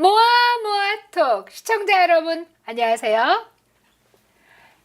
모아 모아톡 시청자 여러분 안녕하세요.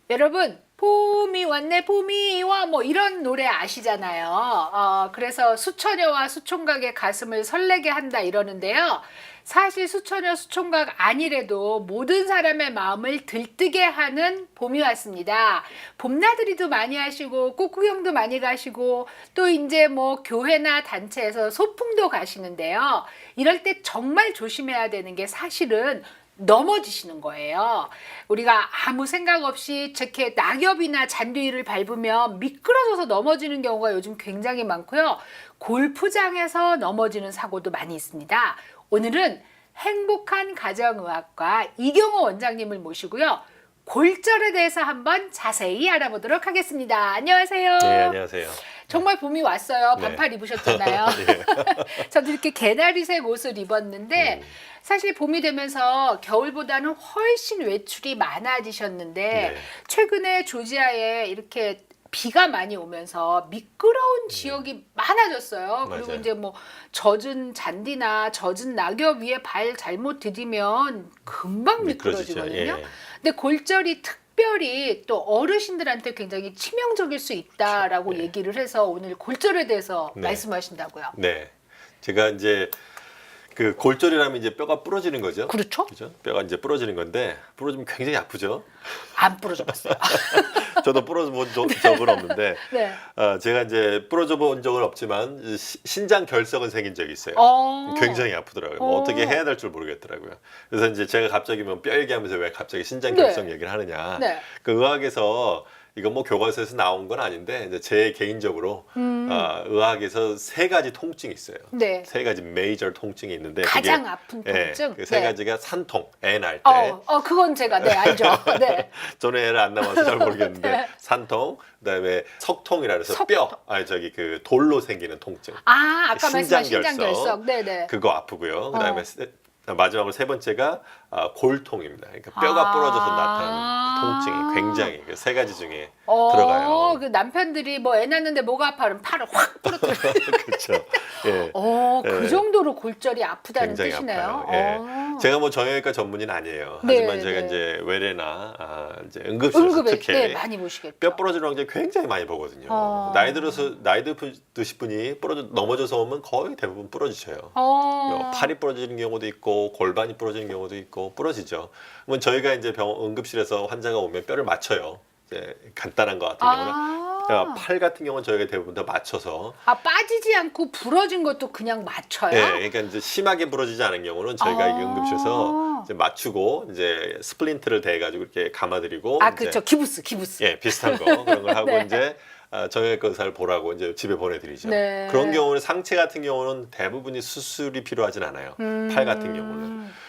여러분 봄이 왔네 봄이 와 뭐 이런 노래 아시잖아요. 그래서 수처녀와 수총각의 가슴을 설레게 한다 이러는데요. 사실 수처녀 수총각 아니래도 모든 사람의 마음을 들뜨게 하는 봄이 왔습니다. 봄나들이도 많이 하시고 꽃구경도 많이 가시고 또 이제 뭐 교회나 단체에서 소풍도 가시는데요. 이럴 때 정말 조심해야 되는 게 사실은 넘어지시는 거예요. 우리가 아무 생각 없이 이렇게 낙엽이나 잔디 위를 밟으면 미끄러져서 넘어지는 경우가 요즘 굉장히 많고요. 골프장에서 넘어지는 사고도 많이 있습니다. 오늘은 행복한 가정의학과 이경호 원장님을 모시고요. 골절에 대해서 한번 자세히 알아보도록 하겠습니다. 안녕하세요. 네, 안녕하세요. 정말 봄이 왔어요. 반팔 네. 입으셨잖아요. 저도 이렇게 개나리색 옷을 입었는데 사실 봄이 되면서 겨울보다는 훨씬 외출이 많아지셨는데 네. 최근에 조지아에 이렇게 비가 많이 오면서 미끄러운 지역이 많아졌어요. 그리고 맞아요. 이제 뭐 젖은 잔디나 젖은 낙엽 위에 발 잘못 디디면 금방 미끄러지죠. 미끄러지거든요. 예. 근데 골절이 특별히 또 어르신들한테 굉장히 치명적일 수 있다라고 그렇죠. 예. 얘기를 해서 오늘 골절에 대해서 네. 말씀하신다고요. 네. 제가 이제 그 골절이라면 이제 뼈가 부러지는 거죠. 그렇죠? 그죠? 뼈가 이제 부러지는 건데 부러지면 굉장히 아프죠. 안 부러져 봤어요. 저도 부러져 본 적은 없는데 네. 제가 이제 부러져 본 적은 없지만 신장 결석은 생긴 적이 있어요. 굉장히 아프더라고요. 뭐 어떻게 해야 될 줄 모르겠더라고요. 그래서 이제 제가 갑자기 뭐 뼈 얘기하면서 왜 갑자기 신장 결석 얘기를 하느냐. 네. 그 의학에서 이건 뭐 교과서에서 나온 건 아닌데 이제 제 개인적으로 의학에서 세 가지 통증이 있어요. 네. 세 가지 메이저 통증이 있는데 가장 그게, 아픈 예, 통증. 그 세 네. 가지가 산통, 애 날 때. 그건 제가 알죠. 네. 저는 애를 안 낳아서 잘 모르겠는데 네. 산통, 그다음에 석통이라 해서 석통. 그 돌로 생기는 통증. 아까 말씀하신 신장결석. 신장결석. 네네. 그거 아프고요. 그다음에 마지막으로 세 번째가 골통입니다. 그러니까 뼈가 부러져서 나타나는 통증이 굉장히 그 세 가지 중에 들어가요. 그 남편들이 뭐 애 낳는데 뭐가 아파 그러면 팔을 확 부러뜨려. 그렇죠. 예. 그 예. 정도로 골절이 아프다는 굉장히 뜻이네요. 아파요. 예. 제가 뭐 정형외과 전문의는 아니에요. 하지만 네, 제가 네. 이제 외래나 이제 응급실에서 응급에 특히 많이 보시겠죠. 뼈 부러지는 환자 굉장히 많이 보거든요. 나이 드신 분이 넘어져서 오면 거의 대부분 부러지셔요. 팔이 부러지는 경우도 있고 골반이 부러지는 경우도 있고 부러지죠. 그러면 저희가 이제 응급실에서 환자가 오면 뼈를 맞춰요. 이제 간단한 거 같은 경우는 팔 같은 경우는 저희가 대부분 다 맞춰서 빠지지 않고 부러진 것도 그냥 맞춰요? 예, 그러니까 이제 심하게 부러지지 않은 경우는 저희가 이게 응급실에서 이제 맞추고 이제 스플린트를 대가지고 이렇게 감아드리고 그렇죠. 기부스. 예, 비슷한 거 그런 걸 하고 네. 이제 정형외과 의사를 보라고 이제 집에 보내드리죠. 네. 그런 경우는 상체 같은 경우는 대부분이 수술이 필요하진 않아요. 팔 같은 경우는.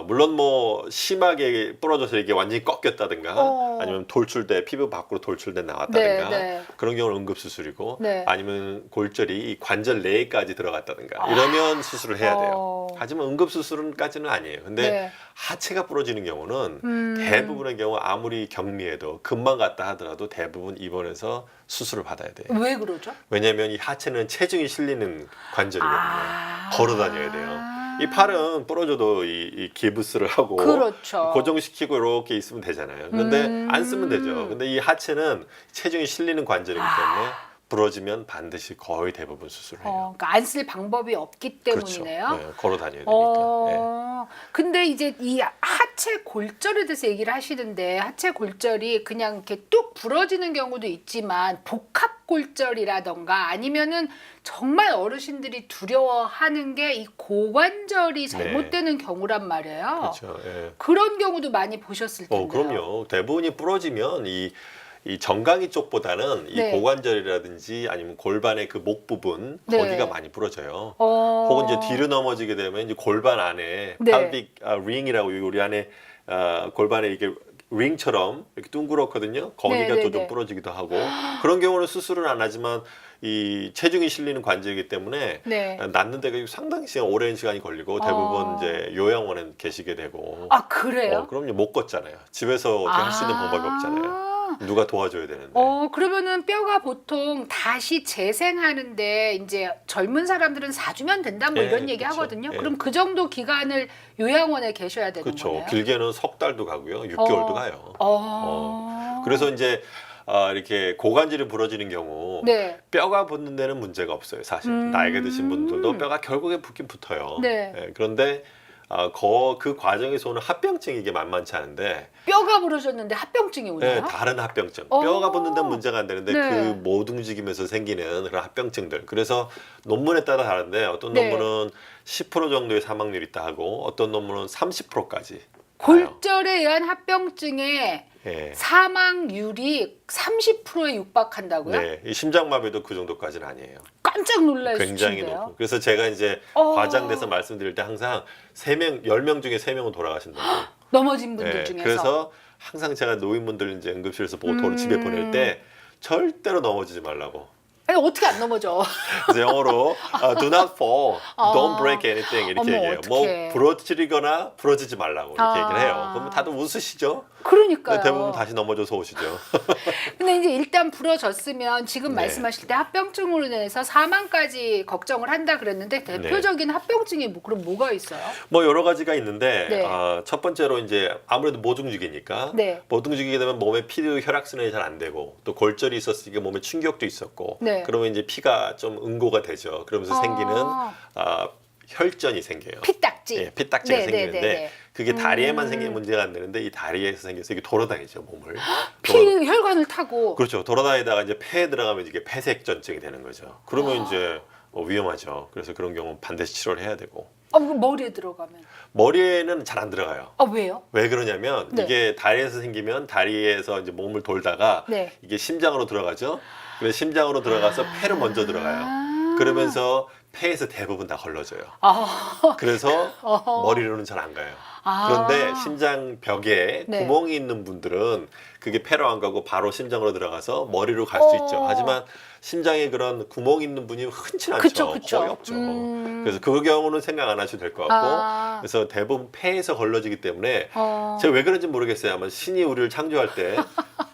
물론 뭐 심하게 부러져서 이게 완전히 꺾였다든가 아니면 피부 밖으로 돌출돼 나왔다든가 네. 그런 경우는 응급수술이고 네. 아니면 골절이 이 관절 내에까지 들어갔다든가 이러면 수술을 해야 돼요. 하지만 응급수술까지는 아니에요. 근데 네. 하체가 부러지는 경우는 대부분의 경우 아무리 격리해도 금방 갔다 하더라도 대부분 입원해서 수술을 받아야 돼요. 왜 그러죠? 왜냐하면 이 하체는 체중이 실리는 관절이거든요. 걸어 다녀야 돼요. 이 팔은 부러져도 이 기부스를 하고 그렇죠. 고정시키고 이렇게 있으면 되잖아요. 근데 안 쓰면 되죠. 근데 이 하체는 체중이 실리는 관절이기 때문에 부러지면 반드시 거의 대부분 수술을 해요. 그러니까 안 쓸 방법이 없기 때문이네요. 그렇죠. 네, 걸어 다녀야 되니까. 근데 이제 이 하체 골절에 대해서 얘기를 하시는데 하체 골절이 그냥 이렇게 뚝 부러지는 경우도 있지만 복합 골절이라던가 아니면은 정말 어르신들이 두려워하는 게 이 고관절이 잘못되는 경우란 말이에요. 그렇죠. 예. 그런 경우도 많이 보셨을 텐데요. 그럼요. 대부분이 부러지면 이 정강이 쪽보다는 이 네. 고관절이라든지 아니면 골반의 그 목 부분 네. 거기가 많이 부러져요. 혹은 이제 뒤로 넘어지게 되면 이제 골반 안에 네. pelvic ring이라고 우리 안에 골반에 이게 링처럼 이렇게 둥그렇거든요. 거기가 네, 또 네. 좀 부러지기도 하고 그런 경우는 수술은 안 하지만 이 체중이 실리는 관절이기 때문에 네. 낫는 데가 상당히 오랜 시간이 걸리고 대부분 이제 요양원에 계시게 되고 그래요? 그럼요. 못 걷잖아요. 집에서 어떻게 할 수 있는 방법이 없잖아요. 누가 도와줘야 되는데. 그러면은 뼈가 보통 다시 재생하는데 이제 젊은 사람들은 4주면 된다 뭐 예, 이런 얘기 그쵸. 하거든요. 예. 그럼 그 정도 기간을 요양원에 계셔야 되는 그렇죠. 거네요. 길게는 석 달도 가고요. 6개월도 가요. 그래서 이제 이렇게 고관절이 부러지는 경우 네. 뼈가 붙는 데는 문제가 없어요. 사실 나이가 드신 분들도 뼈가 결국에 붙긴 붙어요. 네. 예, 그런데 그 과정에서 오는 합병증이 이게 만만치 않은데 뼈가 부러졌는데 합병증이 오나요? 네, 다른 합병증. 뼈가 붙는 데는 문제가 안 되는데 네. 그 못 움직이면서 생기는 그런 합병증들. 그래서 논문에 따라 다른데 어떤 네. 논문은 10% 정도의 사망률이 있다 하고 어떤 논문은 30%까지. 골절에 의한 합병증의 예. 사망률이 30%에 육박한다고요? 네, 이 심장마비도 그 정도까지는 아니에요. 깜짝 놀랄 굉장히 수준인데요. 높고. 그래서 제가 이제 과장돼서 말씀드릴 때 항상 10명 중에 3명은 돌아가신다고. 넘어진 분들 네, 중에서. 그래서 항상 제가 노인분들 이제 응급실에서 보통 집에 보낼 때 절대로 넘어지지 말라고. 아니, 어떻게 안 넘어져? 그래서 영어로 do not fall, don't break anything 이렇게 어머, 얘기해요. 어떡해. 뭐 부러뜨리거나 부러지지 말라고 이렇게 얘기를 해요. 그러면 다들 웃으시죠? 그러니까요. 대부분 다시 넘어져서 오시죠. 근데 이제 일단 부러졌으면 지금 네. 말씀하실 때 합병증으로 인해서 사망까지 걱정을 한다 그랬는데 대표적인 합병증이 그럼 뭐가 있어요? 뭐 여러 가지가 있는데 네. 첫 번째로 이제 아무래도 모둥직이니까 네. 모둥직이게 되면 몸에 피도 혈액순환이 잘 안 되고 또 골절이 있었으니까 몸에 충격도 있었고 네. 그러면 이제 피가 좀 응고가 되죠. 그러면서 생기는 혈전이 생겨요. 피딱지. 예, 피딱지가 네, 생기는데 네, 네. 그게 다리에만 생기는 문제가 안 되는데 이 다리에서 생겨서 이게 돌아다니죠 몸을. 혈관을 타고. 그렇죠. 돌아다니다가 이제 폐에 들어가면 이게 폐색전증이 되는 거죠. 그러면 이제 위험하죠. 그래서 그런 경우는 반드시 치료를 해야 되고. 그럼 머리에 들어가면. 머리에는 잘 안 들어가요. 왜요? 왜 그러냐면 네. 이게 다리에서 생기면 다리에서 이제 몸을 돌다가 네. 이게 심장으로 들어가죠. 그래서 심장으로 들어가서 폐로 먼저 들어가요. 그러면서 폐에서 대부분 다 걸러져요. 그래서 머리로는 잘 안 가요. 그런데 심장 벽에 네. 구멍이 있는 분들은 그게 폐로 안 가고 바로 심장으로 들어가서 머리로 갈 수 있죠. 하지만 심장에 그런 구멍 있는 분이 흔치 않죠. 그쵸. 거의 없죠. 그래서 그 경우는 생각 안 하셔도 될 것 같고 그래서 대부분 폐에서 걸러지기 때문에 제가 왜 그런지 모르겠어요. 아마 신이 우리를 창조할 때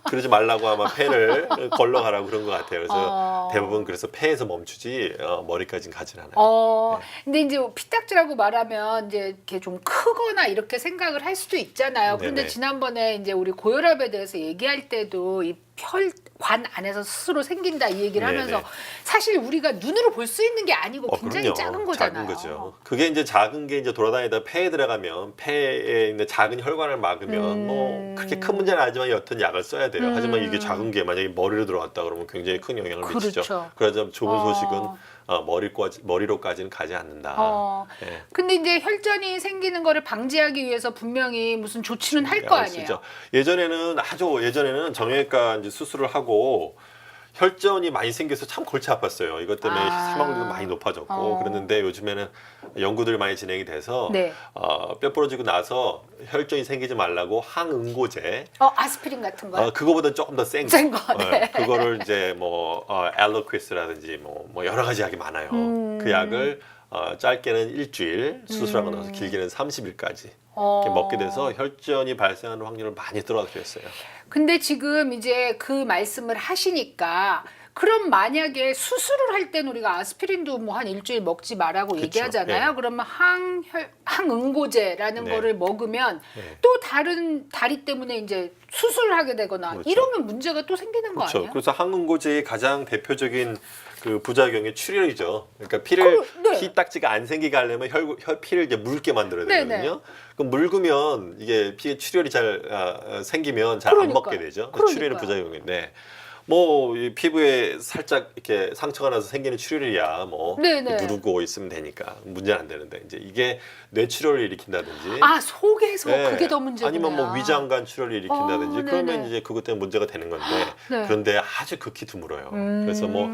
그러지 말라고 아마 폐를 걸러가라고 그런 것 같아요. 그래서 대부분 그래서 폐에서 멈추지 머리까지는 가진 않아요. 근데 이제 피딱지라고 말하면 이제 이렇게 좀 크거나 이렇게 생각을 할 수도 있잖아요. 그런데 네네. 지난번에 이제 우리 고혈압에 대해서 얘기할 때도 이 혈관 안에서 스스로 생긴다 이 얘기를 네네. 하면서 사실 우리가 눈으로 볼 수 있는 게 아니고 굉장히 그럼요. 작은 거잖아요. 작은 거죠. 그게 이제 작은 게 이제 돌아다니다 폐에 들어가면 폐에 있는 작은 혈관을 막으면 뭐 그렇게 큰 문제는 아니지만 여튼 약을 써야 돼요. 하지만 이게 작은 게 만약에 머리로 들어왔다 그러면 굉장히 큰 영향을 미치죠. 그렇죠. 그래서 좋은 소식은 머리로까지는 가지 않는다. 예. 근데 이제 혈전이 생기는 거를 방지하기 위해서 분명히 무슨 조치는 할 거 약을 아니에요. 쓰죠. 예전에는 정형외과 이제 수술을 하고 혈전이 많이 생겨서 참 골치 아팠어요. 이것 때문에 사망률도 많이 높아졌고 그랬는데 요즘에는 연구들이 많이 진행이 돼서 네. 뼈 부러지고 나서 혈전이 생기지 말라고 항응고제 아스피린 같은 거요? 그거보다 조금 더 센 센 거. 거, 네. 그거를 이제 뭐 엘로퀴스라든지 뭐 여러 가지 약이 많아요. 그 약을 짧게는 일주일, 수술하고 나서 길게는 30일까지 이렇게 먹게 돼서 혈전이 발생하는 확률을 많이 떨어뜨렸어요. 근데 지금 이제 그 말씀을 하시니까 그럼 만약에 수술을 할 때는 우리가 아스피린도 뭐 한 일주일 먹지 말라고 그쵸. 얘기하잖아요. 네. 그러면 항응고제라는 네. 거를 먹으면 네. 또 다른 다리 때문에 이제 수술을 하게 되거나 그렇죠. 이러면 문제가 또 생기는 거 그렇죠. 아니에요? 그래서 항응고제의 가장 대표적인 그 부작용이 출혈이죠. 그러니까 피를 네. 피딱지가 안 생기게 하려면 피를 이제 묽게 만들어야 네, 되거든요. 그럼 묽으면 이게 피에 출혈이 잘 생기면 잘 안 그러니까요. 먹게 되죠. 그러니까요. 출혈이 부작용인데 뭐 이 피부에 살짝 이렇게 상처가 나서 생기는 출혈이야 뭐 네네. 누르고 있으면 되니까 문제는 안 되는데 이제 이게 뇌출혈을 일으킨다든지 속에서 네. 그게 더 문제구나. 아니면 뭐 위장관 출혈을 일으킨다든지 네네. 그러면 이제 그것 때문에 문제가 되는 건데 네. 그런데 아주 극히 드물어요. 그래서 뭐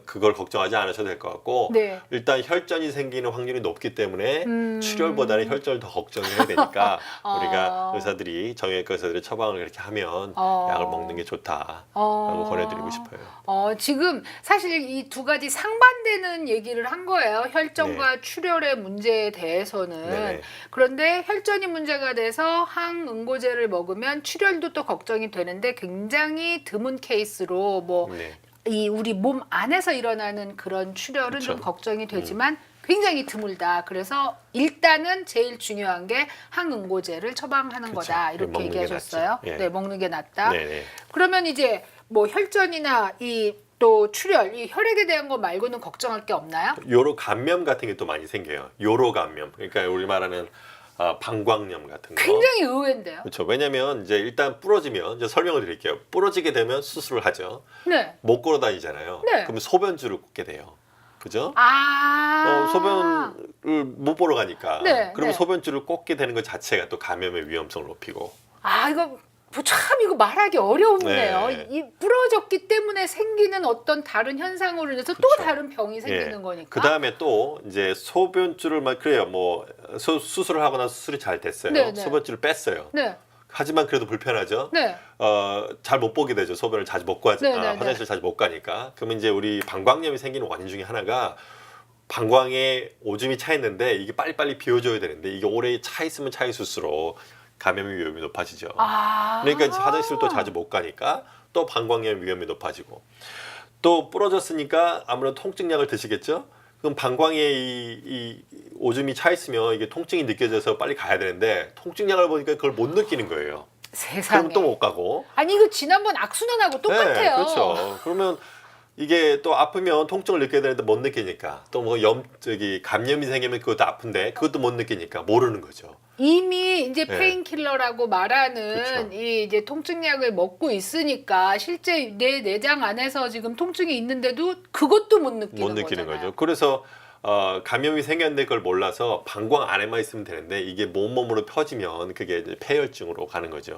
그걸 걱정하지 않으셔도 될 것 같고 네. 일단 혈전이 생기는 확률이 높기 때문에 출혈보다는 혈전을 더 걱정해야 되니까 우리가 의사들이 정형외과 의사들이 처방을 그렇게 하면 약을 먹는 게 좋다라고 권해드리고 싶어요. 지금 사실 이 두 가지 상반되는 얘기를 한 거예요. 혈전과 네. 출혈의 문제에 대해서는. 네네. 그런데 혈전이 문제가 돼서 항응고제를 먹으면 출혈도 또 걱정이 되는데 굉장히 드문 케이스로 뭐 네. 이 우리 몸 안에서 일어나는 그런 출혈은 좀 그쵸. 걱정이 되지만 굉장히 드물다. 그래서 일단은 제일 중요한 게 항응고제를 처방하는 그쵸. 거다. 이렇게 먹는 게 얘기하셨어요. 낫죠. 예. 네, 먹는 게 낫다. 네네. 그러면 이제 뭐 혈전이나 이 또 출혈, 이 혈액에 대한 거 말고는 걱정할 게 없나요? 요로 감염 같은 게 또 많이 생겨요. 요로 감염. 그러니까 우리 말하는 방광염 같은 거. 굉장히 의외인데요. 그렇죠. 왜냐면 이제 일단 부러지면 이제 설명을 드릴게요. 부러지게 되면 수술을 하죠. 네. 못 걸어 다니잖아요. 네. 그럼 소변줄을 꽂게 돼요. 그죠? 아. 소변을 못 보러 가니까. 네, 그러면 네. 소변줄을 꽂게 되는 것 자체가 또 감염의 위험성을 높이고. 이거 참 이거 말하기 어려운데요. 네. 이 부러졌기 때문에 생기는 어떤 다른 현상으로 인해서 또 그렇죠. 다른 병이 생기는 거니까. 그 다음에 또 이제 소변줄을 막 그래요. 뭐 수술을 하고 나서 수술이 잘 됐어요. 네, 네. 소변줄을 뺐어요. 네. 하지만 그래도 불편하죠. 네. 잘 못 보게 되죠. 소변을 자주 못 가, 네, 네, 네. 화장실 자주 못 가니까. 그러면 이제 우리 방광염이 생기는 원인 중에 하나가 방광에 오줌이 차 있는데 이게 빨리빨리 비워줘야 되는데 이게 오래 차 있으면 차 있을수록 감염의 위험이 높아지죠. 그러니까 이제 화장실 또 자주 못 가니까 또 방광염 위험이 높아지고 또 부러졌으니까 아무래도 통증약을 드시겠죠. 그럼 방광에 이 오줌이 차 있으면 이게 통증이 느껴져서 빨리 가야 되는데 통증약을 보니까 그걸 못 느끼는 거예요. 세상에. 그럼 또 못 가고. 아니 이거 지난번 악순환하고 똑같아요. 네, 그렇죠. 그러면 이게 또 아프면 통증을 느껴야 되는데 못 느끼니까 또 뭐 감염이 생기면 그것도 아픈데 그것도 못 느끼니까 모르는 거죠. 이미 이제 네. 페인킬러라고 말하는 그쵸. 이 이제 통증약을 먹고 있으니까 실제 내 내장 안에서 지금 통증이 있는데도 그것도 못 느끼는 못 느끼는 거잖아요. 거죠. 그래서 감염이 생겼는데 그걸 몰라서 방광 안에만 있으면 되는데 이게 몸으로 퍼지면 그게 이제 폐혈증으로 가는 거죠.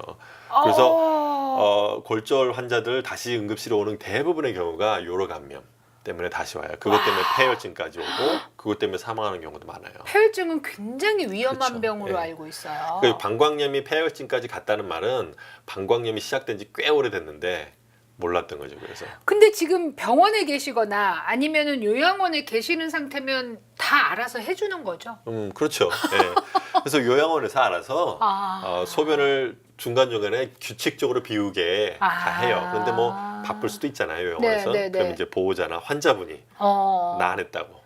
그래서 골절 환자들 다시 응급실에 오는 대부분의 경우가 요로 감염 때문에 다시 와요. 그것 때문에 폐혈증까지 오고 그것 때문에 사망하는 경우도 많아요. 폐혈증은 굉장히 위험한 그렇죠. 병으로 예. 알고 있어요. 그 방광염이 폐혈증까지 갔다는 말은 방광염이 시작된 지 꽤 오래됐는데 몰랐던 거죠. 그래서 근데 지금 병원에 계시거나 아니면은 요양원에 계시는 상태면 다 알아서 해주는 거죠. 그렇죠. 예. 그래서 요양원에서 알아서 소변을 중간중간에 규칙적으로 비우게 다 해요. 그런데 뭐 바쁠 수도 있잖아요. 요양원에서. 네, 네, 네. 그럼 이제 보호자나 환자분이 나 안 했다고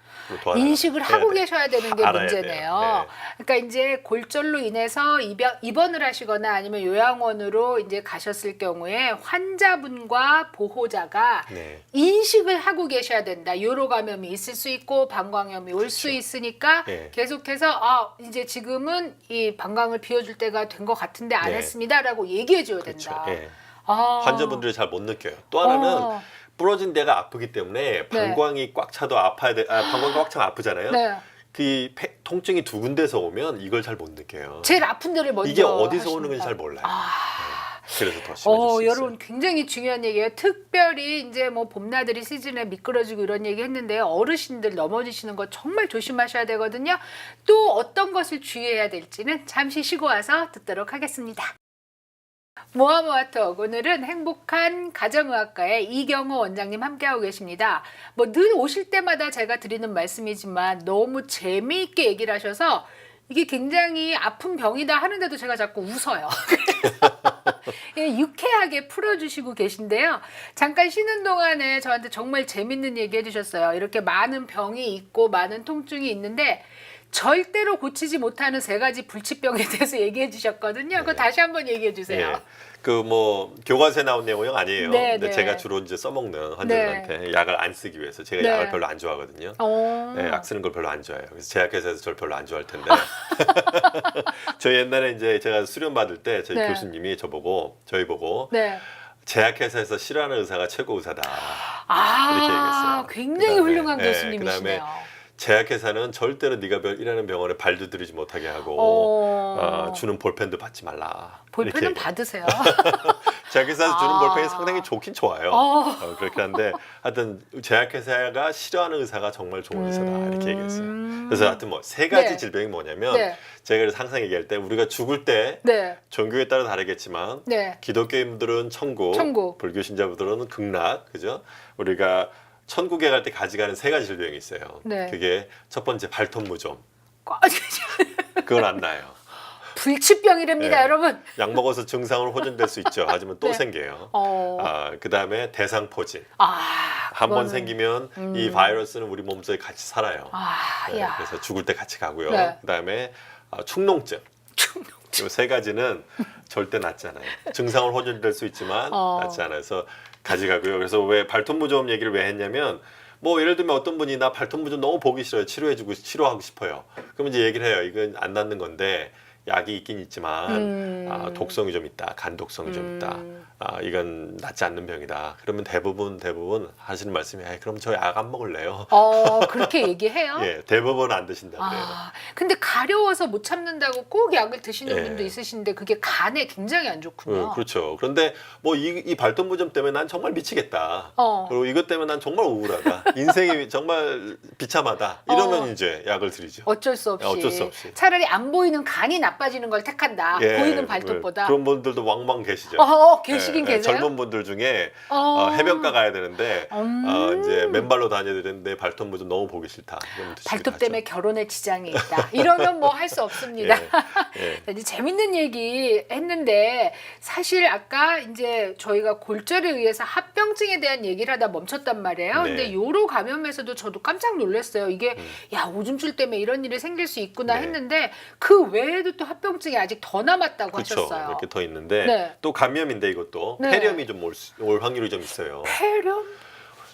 인식을 하고 돼. 계셔야 되는 게 알아야 문제네요. 돼요. 그러니까 이제 골절로 인해서 입원을 하시거나 아니면 요양원으로 이제 가셨을 경우에 환자분과 보호자가 네. 인식을 하고 계셔야 된다. 요로 감염이 있을 수 있고 방광염이 올 수 있으니까 네. 계속해서 이제 지금은 이 방광을 비워줄 때가 된 것 같은데 안 네. 했습니다라고 얘기해 줘야 그렇죠. 된다. 예. 환자분들이 잘 못 느껴요. 또 하나는 부러진 데가 아프기 때문에 방광이 꽉 차도 아파야 돼. 방광이 꽉 차면 아프잖아요. 네. 그 통증이 두 군데서 오면 이걸 잘 못 느껴요. 제일 아픈 데를 먼저 이게 어디서 오는 하십니다. 건지 잘 몰라요. 네. 그래서 더 심해질 수 있어요. 여러분 굉장히 중요한 얘기예요. 특별히 이제 뭐 봄나들이 시즌에 미끄러지고 이런 얘기 했는데요. 어르신들 넘어지시는 거 정말 조심하셔야 되거든요. 또 어떤 것을 주의해야 될지는 잠시 쉬고 와서 듣도록 하겠습니다. 모아모아톡 오늘은 행복한 가정의학과의 이경호 원장님 함께하고 계십니다. 뭐 늘 오실 때마다 제가 드리는 말씀이지만 너무 재미있게 얘기를 하셔서 이게 굉장히 아픈 병이다 하는데도 제가 자꾸 웃어요. 유쾌하게 풀어주시고 계신데요. 잠깐 쉬는 동안에 저한테 정말 재밌는 얘기 해주셨어요. 이렇게 많은 병이 있고 많은 통증이 있는데 절대로 고치지 못하는 3가지 불치병에 대해서 얘기해 주셨거든요. 그거 다시 한번 얘기해 주세요. 그 뭐 교과서에 나온 내용은 아니에요. 네, 근데 네. 제가 주로 이제 써먹는 환자들한테 약을 안 쓰기 위해서 제가 네. 약을 별로 안 좋아하거든요. 네, 약 쓰는 걸 별로 안 좋아해요. 그래서 제약회사에서 저를 별로 안 좋아할 텐데 저희 옛날에 이제 제가 수련 받을 때 저희 네. 교수님이 저희 보고 네. 제약회사에서 싫어하는 의사가 최고 의사다 이렇게 얘기했어요. 굉장히 그다음에, 훌륭한 네, 교수님이시네요. 제약회사는 절대로 네가 일하는 병원에 발도 들이지 못하게 하고 주는 볼펜도 받지 말라. 볼펜은 이렇게 받으세요. 제약회사에서 주는 볼펜이 상당히 좋긴 좋아요. 그렇긴 한데 하여튼 제약회사가 싫어하는 의사가 정말 좋은 의사다 이렇게 얘기했어요. 그래서 하여튼 뭐 세 가지 네. 질병이 뭐냐면 네. 제가 그래서 항상 얘기할 때 우리가 죽을 때 네. 종교에 따라 다르겠지만 네. 기독교인들은 천국, 불교 신자분들은 극락, 그죠? 우리가 천국에 갈 때 가져가는 세 가지 질병이 있어요. 네. 그게 첫 번째 발톱무좀. 그건 안 나요. 불치병이랍니다, 네. 여러분. 약 먹어서 증상으로 호전될 수 있죠. 하지만 또 네. 생겨요. 그 다음에 대상포진. 한 번 그거는- 생기면 이 바이러스는 우리 몸속에 같이 살아요. 네, 야. 그래서 죽을 때 같이 가고요. 네. 그 다음에 축농증. 이 세 가지는 절대 낫지 않아요. 증상으로 호전될 수 있지만 낫지 않아요. 그래서 가져가고요. 그래서 왜 발톱무좀 얘기를 왜 했냐면 뭐 예를 들면 어떤 분이 나 발톱무좀 너무 보기 싫어요. 치료하고 싶어요. 그러면 이제 얘기를 해요. 이건 안 낫는 건데 약이 있긴 있지만 독성이 좀 있다. 간 독성이 좀 있다. 이건 낫지 않는 병이다. 그러면 대부분 하시는 말씀이 그럼 저 약 안 먹을래요. 그렇게 얘기해요? 예, 대부분 안 드신다 그래요. 근데 가려워서 못 참는다고 꼭 약을 드시는 예. 분도 있으신데 그게 간에 굉장히 안 좋군요. 그렇죠. 그런데 뭐 이 발톱무좀 때문에 난 정말 미치겠다. 그리고 이것 때문에 난 정말 우울하다. 인생이 정말 비참하다. 이러면 이제 약을 드리죠. 어쩔 수 없이. 어쩔 수 없이. 차라리 안 보이는 간이 나빠지는 걸 택한다. 예, 보이는 발톱보다. 그런 분들도 왕왕 계시죠. 계시긴 예, 계세요? 젊은 분들 중에 해변가 가야 되는데 이제 맨발로 다녀야 되는데 발톱무좀 너무 보기 싫다. 그러면 집에 발톱 가죠. 때문에 결혼에 지장이 있다. 이러면 뭐 할 수 없습니다. 예. 이제 재밌는 얘기 했는데 사실 아까 이제 저희가 골절에 의해서 합병증에 대한 얘기를 하다 멈췄단 말이에요. 네. 근데 요로 감염에서도 저도 깜짝 놀랐어요. 이게 야 오줌줄 때문에 이런 일이 생길 수 있구나 네. 했는데 그 외에도 또 합병증이 아직 더 남았다고 그렇죠. 하셨어요. 이렇게 더 있는데 네. 또 감염인데 이것도 네. 폐렴이 좀 올 확률이 좀 있어요. 폐렴?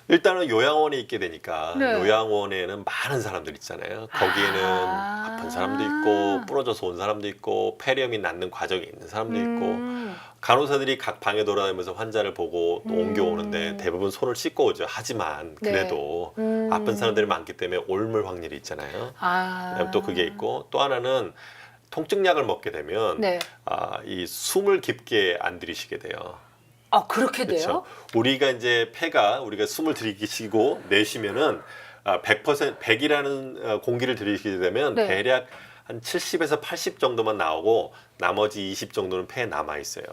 일단은 요양원에 있게 되니까 네. 요양원에는 많은 사람들 있잖아요. 거기에는 아픈 사람도 있고 부러져서 온 사람도 있고 폐렴이 낫는 과정이 있는 사람도 있고 간호사들이 각 방에 돌아다니면서 환자를 보고 또 옮겨오는데 대부분 손을 씻고 오죠. 하지만 그래도 아픈 사람들이 많기 때문에 옮을 확률이 있잖아요. 그다음에 또 그게 있고 또 하나는 통증약을 먹게 되면 네. 이 숨을 깊게 안 들이쉬게 돼요. 그렇게 돼요? 그렇죠. 우리가 이제 폐가 우리가 숨을 들이쉬고 내쉬면은 100% 100이라는 공기를 들이쉬게 되면 네. 대략 한 70에서 80 정도만 나오고 나머지 20 정도는 폐에 남아 있어요.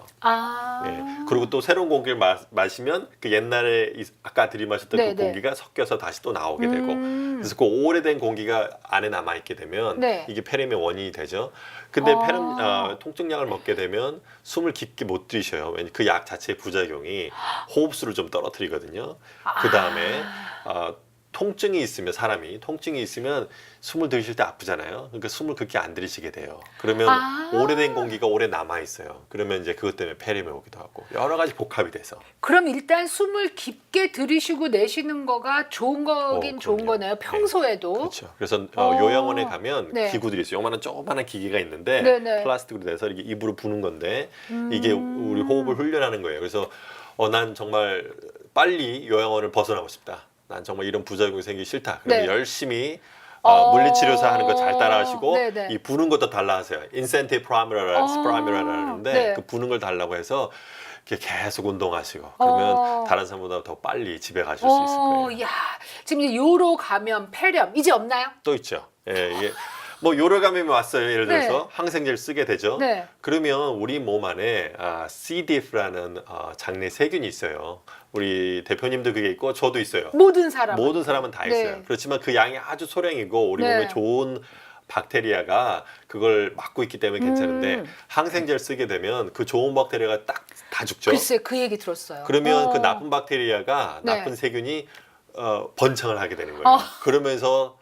예. 그리고 또 새로운 공기를 마시면 그 옛날에 아까 들이마셨던 네, 그 네. 공기가 섞여서 다시 또 나오게 되고 그래서 그 오래된 공기가 안에 남아 있게 되면 네. 이게 폐렴의 원인이 되죠. 근데 통증약을 먹게 되면 숨을 깊게 못 들이셔요. 왜냐면 그 약 자체의 부작용이 호흡수를 좀 떨어뜨리거든요. 그 다음에 통증이 있으면 사람이 통증이 있으면 숨을 들이쉴 때 아프잖아요. 그러니까 숨을 그렇게 안 들이쉬게 돼요. 그러면 오래된 공기가 오래 남아 있어요. 그러면 이제 그것 때문에 폐렴이 오기도 하고 여러 가지 복합이 돼서. 그럼 일단 숨을 깊게 들이쉬고 내쉬는 거가 좋은 거긴 좋은 그럼요. 거네요. 평소에도. 그렇죠. 그래서 요양원에 가면 네. 기구들이 있어요. 요만한 조그마한 기계가 있는데 네네. 플라스틱으로 돼서 이렇게 입으로 부는 건데 이게 우리 호흡을 훈련하는 거예요. 그래서 난 정말 빨리 요양원을 벗어나고 싶다. 난 정말 이런 부작용이 생기기 싫다. 그러면 네. 열심히 물리치료사 하는 거 잘 따라하시고 네네. 이 부는 것도 달라 하세요. 인센티브 프라미라라는데 네. 그 부는 걸 달라고 해서 이렇게 계속 운동하시고 그러면 다른 사람보다 더 빨리 집에 가실 수 있을 거예요. 야, 지금 이제 요로 감염, 폐렴 이제 없나요? 또 있죠. 이게 뭐 요로 감염이 왔어요. 예를 들어서 네. 항생제를 쓰게 되죠. 네. 그러면 우리 몸 안에 C. diff라는 장내 세균이 있어요. 우리 대표님도 그게 있고 저도 있어요. 모든 사람. 모든 사람은 다 있어요. 네. 그렇지만 그 양이 아주 소량이고 우리 네. 몸에 좋은 박테리아가 그걸 막고 있기 때문에 괜찮은데 항생제를 쓰게 되면 그 좋은 박테리아가 딱 다 죽죠. 글쎄 그 얘기 들었어요. 그러면 그 나쁜 박테리아가 네. 나쁜 세균이 번창을 하게 되는 거예요. 그러면서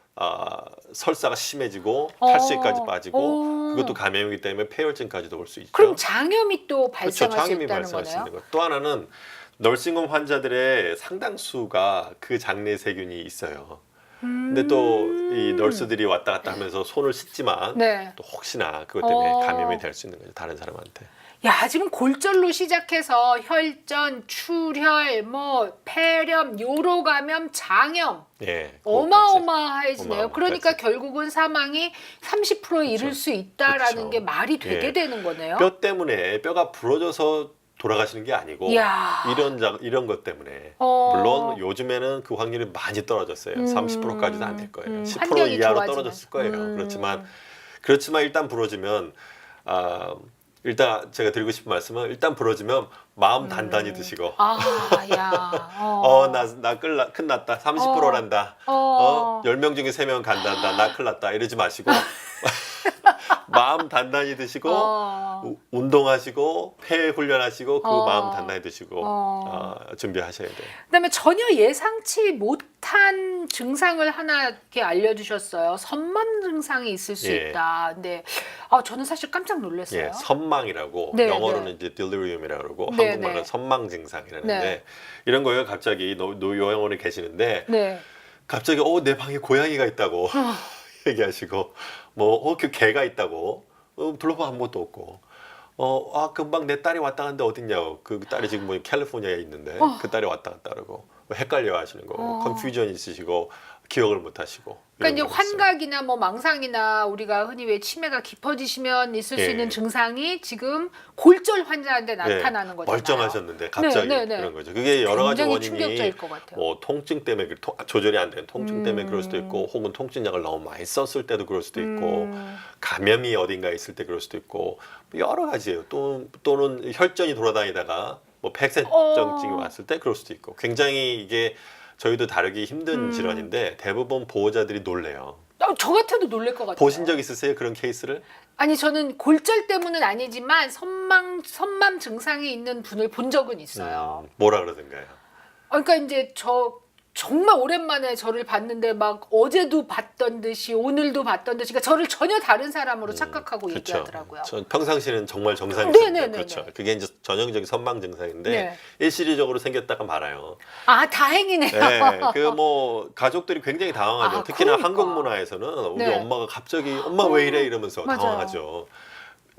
설사가 심해지고 탈수까지 빠지고 그것도 감염이기 때문에 폐혈증까지도 올 수 있죠. 그럼 장염이 또 그렇죠. 발생할 수 장염이 있다는 발생할 수 거네요. 있는 거예요. 또 하나는 널싱홈 환자들의 상당수가 그 장내 세균이 있어요. 근데 또 이 널스들이 왔다 갔다 하면서 손을 씻지만 네. 또 혹시나 그것 때문에 감염이 될 수 있는 거죠. 다른 사람한테. 야, 지금 골절로 시작해서 혈전, 출혈, 뭐 폐렴, 요로 감염, 장염 예. 어마어마해지네요. 어마어마하지. 그러니까 결국은 사망이 30%에 이를 수 있다라는 그렇죠. 게 말이 되게 예. 되는 거네요. 뼈 때문에 뼈가 부러져서 돌아가시는 게 아니고 이야. 이런 것 때문에 어. 물론 요즘에는 그 확률이 많이 떨어졌어요. 30%까지도 안 될 거예요. 10% 환경이 이하로 좋아지면서. 떨어졌을 거예요. 그렇지만 일단 부러지면 일단 제가 드리고 싶은 말씀은 일단 부러지면 마음 단단히 드시고 나 큰일 났다. 30%란다. 10명 중에 3명 간단다. 나 큰일 났다. 이러지 마시고 마음 단단히 드시고 운동하시고 폐 훈련하시고 그 마음 단단히 드시고 준비하셔야 돼요. 그다음에 전혀 예상치 못한 증상을 하나 이렇게 알려주셨어요. 선망 증상이 있을 수 있다. 근데 저는 사실 깜짝 놀랐어요. 예, 선망이라고 네, 영어로는 네. 이제 delirium이라고 그러고 네, 한국말은 네. 선망 증상이라는데 네. 이런 거예요. 갑자기 요양원에 계시는데 네. 갑자기 내 방에 고양이가 있다고 얘기하시고 그 개가 있다고 둘러봐 아무것도 없고 금방 내 딸이 왔다 갔는데 어딨냐고 그 딸이 지금 뭐 캘리포니아에 있는데 그 딸이 왔다 갔다 그러고 헷갈려 하시는 거 컨퓨전 있으시고 기억을 못 하시고 그러니까 이제 환각이나 뭐 망상이나 우리가 흔히 왜 치매가 깊어지시면 있을 수 있는 증상이 지금 골절 환자한테 나타나는 거잖아요. 멀쩡하셨는데 갑자기 그런 거죠. 그게 여러 가지 원인이 충격적일 것 같아요. 뭐 통증 때문에 조절이 안 되는 통증 때문에 그럴 수도 있고 혹은 통증약을 너무 많이 썼을 때도 그럴 수도 있고 감염이 어딘가에 있을 때 그럴 수도 있고 여러 가지예요. 또는 혈전이 돌아다니다가 뭐 백색정증이 왔을 때 그럴 수도 있고 굉장히 이게 저희도 다루기 힘든 질환인데 대부분 보호자들이 놀래요. 저 같아도 놀랄 것 같아요. 보신 적 있으세요? 그런 케이스를? 아니 저는 골절 때문은 아니지만 선망 증상이 있는 분을 본 적은 있어요. 뭐라 그러던가요? 그러니까 이제 정말 오랜만에 저를 봤는데 막 어제도 봤던 듯이 오늘도 봤던 듯이 그러니까 저를 전혀 다른 사람으로 착각하고 얘기하더라고요. 전 평상시는 정말 정상이었는데 네네네네. 그렇죠. 그게 이제 전형적인 선망 증상인데 일시적으로 생겼다가 말아요. 다행이네요. 네, 그 뭐 가족들이 굉장히 당황하죠. 특히나 그러니까. 한국 문화에서는 우리 엄마가 갑자기 엄마 왜 이래 이러면서 맞아요. 당황하죠.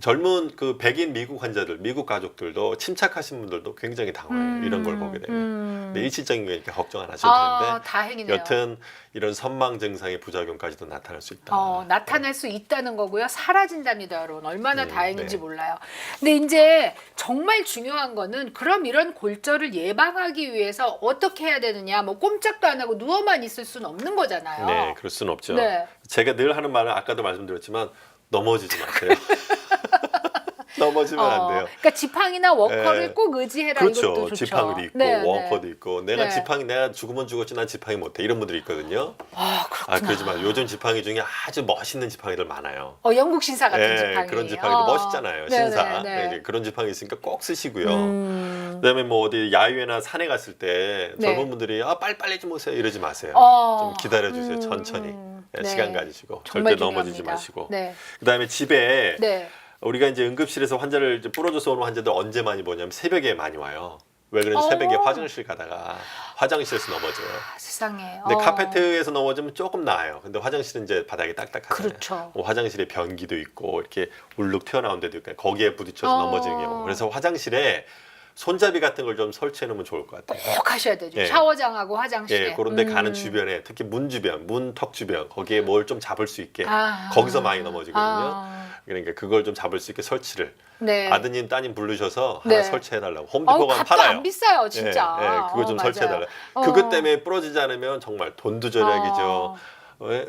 젊은 그 백인 미국 환자들, 미국 가족들도 침착하신 분들도 굉장히 당황해요. 이런 걸 보게 되면. 근데 일시적인 게 이렇게 걱정 안 하셔도 되는데 다행이네요. 여튼 이런 선망 증상의 부작용까지도 나타날 수 있다. 나타날 수 있다는 거고요. 사라진답니다, 여러분. 얼마나 다행인지 네. 몰라요. 근데 이제 정말 중요한 거는 그럼 이런 골절을 예방하기 위해서 어떻게 해야 되느냐. 뭐 꼼짝도 안 하고 누워만 있을 수는 없는 거잖아요. 네, 그럴 수는 없죠. 네. 제가 늘 하는 말은 아까도 말씀드렸지만 넘어지지 마세요. 넘어지면 안 돼요. 그러니까 지팡이나 워커를 꼭 의지해라. 그렇죠. 이것도 좋죠. 지팡이도 있고 워커도 있고 내가 죽으면 죽었지 난 지팡이 못해 이런 분들이 있거든요. 그렇구나. 그러지 마. 요즘 지팡이 중에 아주 멋있는 지팡이들 많아요. 영국 신사 같은 지팡이. 그런 지팡이도 멋있잖아요. 신사. 그런 지팡이 있으니까 꼭 쓰시고요. 그다음에 뭐 어디 야유회나 산에 갔을 때 젊은 분들이 빨리빨리 좀 오세요 이러지 마세요. 좀 기다려주세요. 천천히. 시간 가지시고 절대 넘어지지 마시고. 그다음에 집에 우리가 이제 응급실에서 환자를 이제 부러져서 오는 환자들 언제 많이 보냐면 새벽에 많이 와요. 왜 그런지 새벽에 화장실 가다가 화장실에서 넘어져요. 세상에. 근데 카페트에서 넘어지면 조금 나아요. 근데 화장실은 이제 바닥이 딱딱하잖아요. 그렇죠. 화장실에 변기도 있고 이렇게 울룩 튀어나온 데도 있고 거기에 부딪혀서 넘어지는 경우. 그래서 화장실에 손잡이 같은 걸 좀 설치해 놓으면 좋을 것 같아요. 꼭 하셔야 되죠. 샤워장하고 화장실에. 그런 데 가는 주변에 특히 문 주변, 문턱 주변 거기에 뭘 좀 잡을 수 있게 거기서 많이 넘어지거든요. 그러니까 그걸 좀 잡을 수 있게 설치를 아드님 따님 부르셔서 하나 설치해 달라고. 홈디포 가면 팔아요. 안 비싸요, 진짜. 그거 좀 설치해 달라고. 그것 때문에 부러지지 않으면 정말 돈도 절약이죠.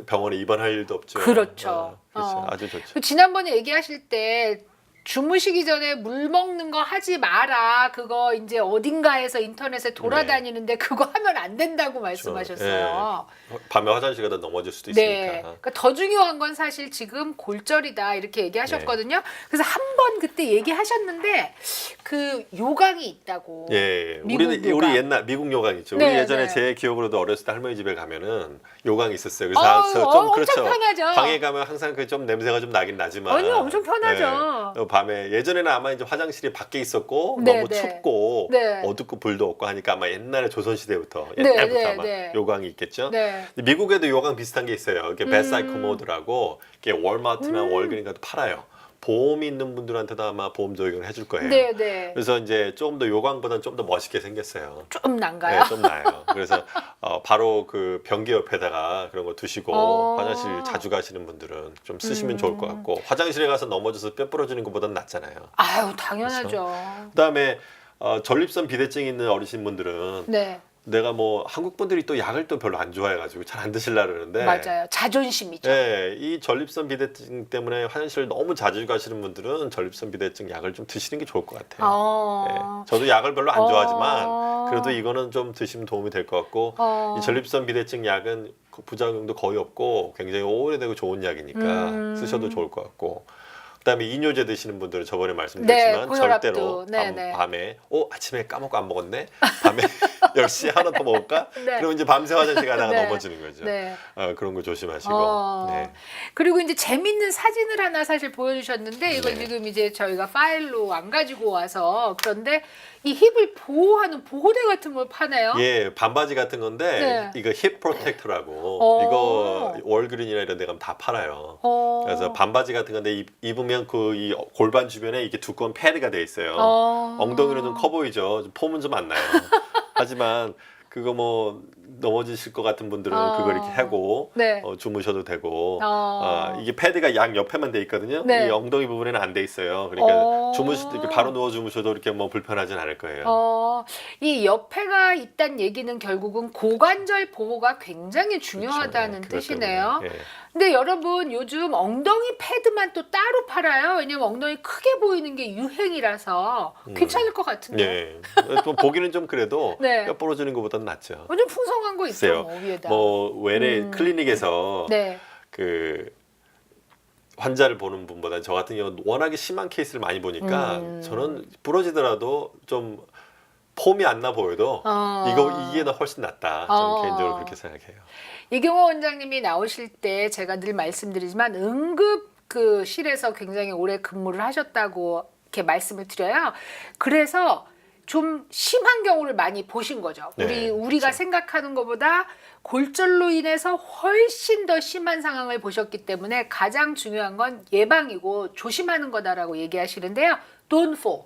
병원에 입원할 일도 없죠. 그렇죠. 그렇죠. 아주 좋죠. 지난번에 얘기하실 때 주무시기 전에 물 먹는 거 하지 마라. 그거 이제 어딘가에서 인터넷에 돌아다니는데 그거 하면 안 된다고 말씀하셨어요. 밤에 화장실 가다 넘어질 수도 있으니까. 그러니까 더 중요한 건 사실 지금 골절이다 이렇게 얘기하셨거든요. 그래서 한 번 그때 얘기하셨는데 그 요강이 있다고. 우리 옛날 미국 요강 있죠. 우리 예전에 제 기억으로도 어렸을 때 할머니 집에 가면은 요강이 있었어요. 그래서 좀 엄청 편하죠. 방에 가면 항상 그 좀 냄새가 좀 나긴 나지만. 아니요, 엄청 편하죠. 밤에 예전에는 아마 이제 화장실이 밖에 있었고 너무 춥고 어둡고 불도 없고 하니까 아마 옛날에 조선 시대부터 옛날부터 아마 요강이 있겠죠. 미국에도 요강 비슷한 게 있어요. 이게 베사이코 모드라고 이게 월마트나 월그린 가도 팔아요. 보험이 있는 분들한테도 아마 보험 적용을 해줄 거예요. 그래서 이제 조금 더 요강보다는 좀 더 멋있게 생겼어요. 좀 난가요? 좀 나요. 그래서 바로 그 변기 옆에다가 그런 거 두시고 화장실 자주 가시는 분들은 좀 쓰시면 좋을 것 같고 화장실에 가서 넘어져서 뼈 부러지는 것보다는 낫잖아요. 아유, 당연하죠. 그다음에 전립선 비대증 있는 어르신분들은 네. 내가 뭐 한국 분들이 또 약을 또 별로 안 좋아해가지고 잘 안 드시려 그러는데 맞아요. 자존심이죠. 네, 이 전립선 비대증 때문에 화장실을 너무 자주 가시는 분들은 전립선 비대증 약을 좀 드시는 게 좋을 것 같아요. 네, 저도 약을 별로 안 좋아하지만 그래도 이거는 좀 드시면 도움이 될 것 같고 이 전립선 비대증 약은 그 부작용도 거의 없고 굉장히 오래되고 좋은 약이니까 쓰셔도 좋을 것 같고 그다음에 이뇨제 드시는 분들은 저번에 말씀드렸지만 네, 절대로 네. 밤에 아침에 까먹고 안 먹었네 밤에 10시에 하나 더 먹을까? 네. 그러면 이제 밤새 화장실 가다가 네. 넘어지는 거죠. 네. 그런 거 조심하시고. 네. 그리고 이제 재밌는 사진을 하나 사실 보여주셨는데 이걸 네. 지금 이제 저희가 파일로 안 가지고 와서 그런데 이 힙을 보호하는 보호대 같은 걸 파네요. 예, 반바지 같은 건데 네. 이거 힙 프로텍터라고 이거 월그린이나 이런 데 가면 다 팔아요. 그래서 반바지 같은 건데 입으면 그 이 골반 주변에 이게 두꺼운 패드가 돼 있어요. 엉덩이는 좀 커 보이죠. 좀 폼은 좀 안 나요. 하지만 그거 뭐 넘어지실 것 같은 분들은 그거 이렇게 하고 네. 주무셔도 되고 이게 패드가 양 옆에만 돼 있거든요. 네. 이 엉덩이 부분에는 안 돼 있어요. 그러니까 주무실 때 이렇게 바로 누워 주무셔도 이렇게 뭐 불편하진 않을 거예요. 이 옆에가 있다는 얘기는 결국은 고관절 보호가 굉장히 중요하다는 그렇죠. 네, 뜻이네요. 때문에, 예. 근데 여러분 요즘 ong덩이 패드만 또 따로 팔아요. 왜냐면 엉덩이 크게 보이는 게 유행이라서 괜찮을 것 같은데. 예. 또 보기는 좀 그래도 네. 뼈 부러지는 것보다는 낫죠. 좀 풍성한 거 있죠. 글쎄요. 뭐 위에다. 뭐 외래 클리닉에서 네. 그 환자를 보는 분보다 저 같은 경우는 워낙에 심한 케이스를 많이 보니까 저는 부러지더라도 좀 폼이 안 나 보여도 이게 훨씬 낫다. 저는 개인적으로 그렇게 생각해요. 이경호 원장님이 나오실 때 제가 늘 말씀드리지만 응급 그 실에서 굉장히 오래 근무를 하셨다고 이렇게 말씀을 드려요. 그래서 좀 심한 경우를 많이 보신 거죠. 네, 우리가 그렇죠. 생각하는 것보다 골절로 인해서 훨씬 더 심한 상황을 보셨기 때문에 가장 중요한 건 예방이고 조심하는 거다라고 얘기하시는데요. Don't fall.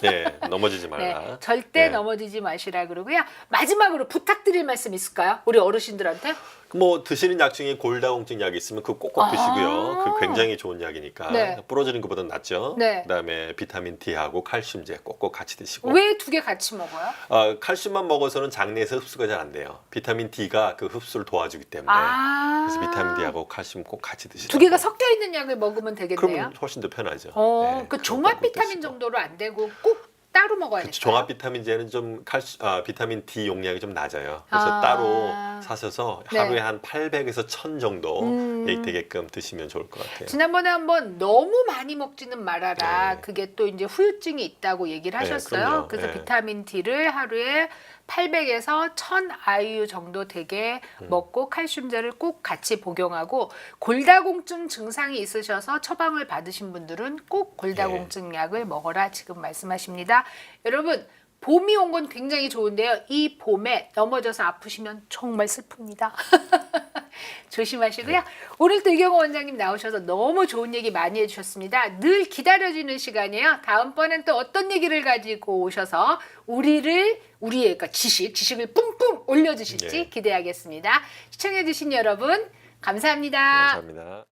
네, 넘어지지 말라. 네, 절대 네. 넘어지지 마시라 그러고요. 마지막으로 부탁드릴 말씀 있을까요? 우리 어르신들한테? 뭐 드시는 약 중에 골다공증 약이 있으면 그거 꼭꼭 드시고요. 그 굉장히 좋은 약이니까 네. 부러지는 것보다 낫죠. 네. 그다음에 비타민 D하고 칼슘제 꼭꼭 같이 드시고. 왜 두 개 같이 먹어요? 칼슘만 먹어서는 장내에서 흡수가 잘 안 돼요. 비타민 D가 그 흡수를 도와주기 때문에. 그래서 비타민 D하고 칼슘 꼭 같이 드시고. 두 개가 섞여 있는 약을 먹으면 되겠네요. 그럼 훨씬 더 편하죠. 네, 그 그거 종합 꼭꼭 비타민 드시고. 정도로 안 되고 꼭 따로 먹어야 돼요. 종합 비타민제는 좀 비타민 D 용량이 좀 낮아요. 그래서 아. 따로 사셔서 네. 하루에 한 800에서 1000 정도 되게끔 드시면 좋을 것 같아요. 지난번에 한번 너무 많이 먹지는 말아라. 네. 그게 또 이제 후유증이 있다고 얘기를 네, 하셨어요. 그럼요. 그래서 네. 비타민 D를 하루에 800에서 1000 IU 정도 되게 먹고 칼슘제를 꼭 같이 복용하고 골다공증 증상이 있으셔서 처방을 받으신 분들은 꼭 골다공증 약을 먹어라 지금 말씀하십니다. 여러분 봄이 온 건 굉장히 좋은데요. 이 봄에 넘어져서 아프시면 정말 슬픕니다. 조심하시고요. 오늘 또 이경호 원장님 나오셔서 너무 좋은 얘기 많이 해주셨습니다. 늘 기다려지는 시간이에요. 다음번엔 또 어떤 얘기를 가지고 오셔서 우리의 그러니까 지식을 뿜뿜 올려주실지 네. 기대하겠습니다. 시청해주신 여러분 감사합니다. 감사합니다.